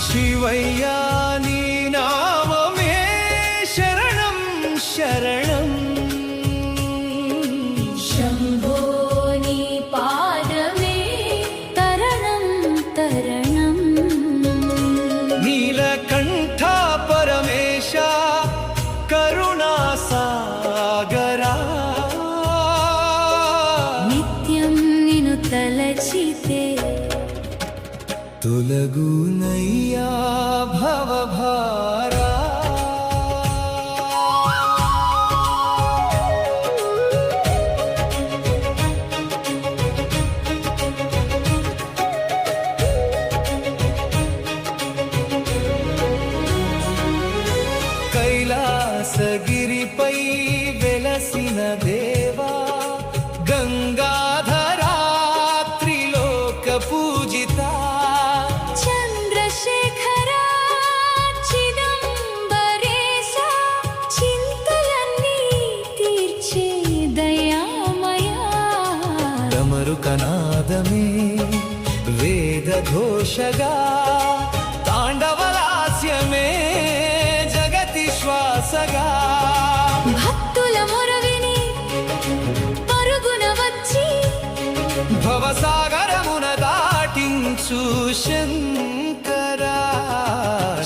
శివయ్యా నీ నామమే శరణం శరణం శంభో నీ పాదమే తరణం తరణం నీలకంఠ పరమేశ కరుణా సాగరా నిత్యం నిన్ను తలచితే తొలగునయ్యా భవభారా కైలాసగిరిపై వెలసిన దేవా గంగాధరా త్రిలోక పూజిత చంద్రశేఖరా చిదంబరేశ చింతలన్నీ తీర్చే దయామయా డమరుకనాదమే వేదఘోషగా తాండవలాస్యమే జగతి శ్వాసగా భక్తుల మొరవిని పరుగున వచ్చి భవసాగరమున దాటించు శంకరా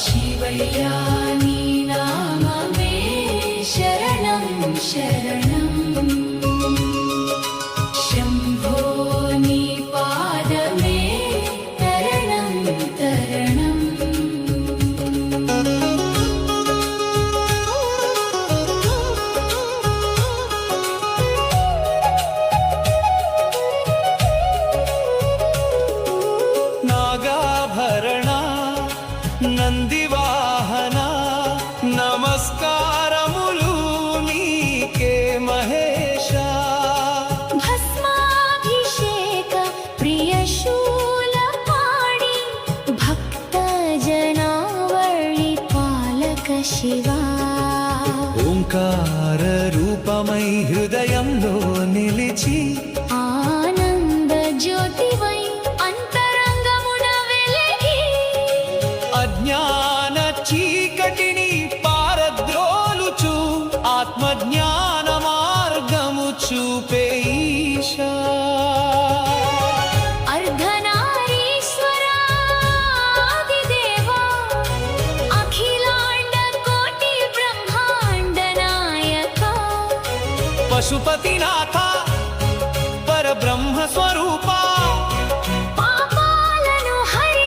శివయ్యా నీ నామమే శరణం శరణం శంభో నీ పాదమే తరణం తరణం నాగాభరణ నందివాహన నమస్కారములు నీకే మహేశ భస్మాభిషేక ప్రియశూలపాణి భక్త జనావళి పాలక శివా ఓంకార రూపమై హృదయంలో నిలిచి ఆనంద జ్యోతివై అంతరంగమున వెలిగి అజ్ఞాన చీకటిని పారద్రోలుచు ఆత్మజ్ఞాన మార్గము చూపే ఈశా అర్ధనారీశ్వరా ఆదిదేవా అఖిలాండ కోటి బ్రహ్మాండ నాయకా పశుపతినాథ పరబ్రహ్మ స్వరూప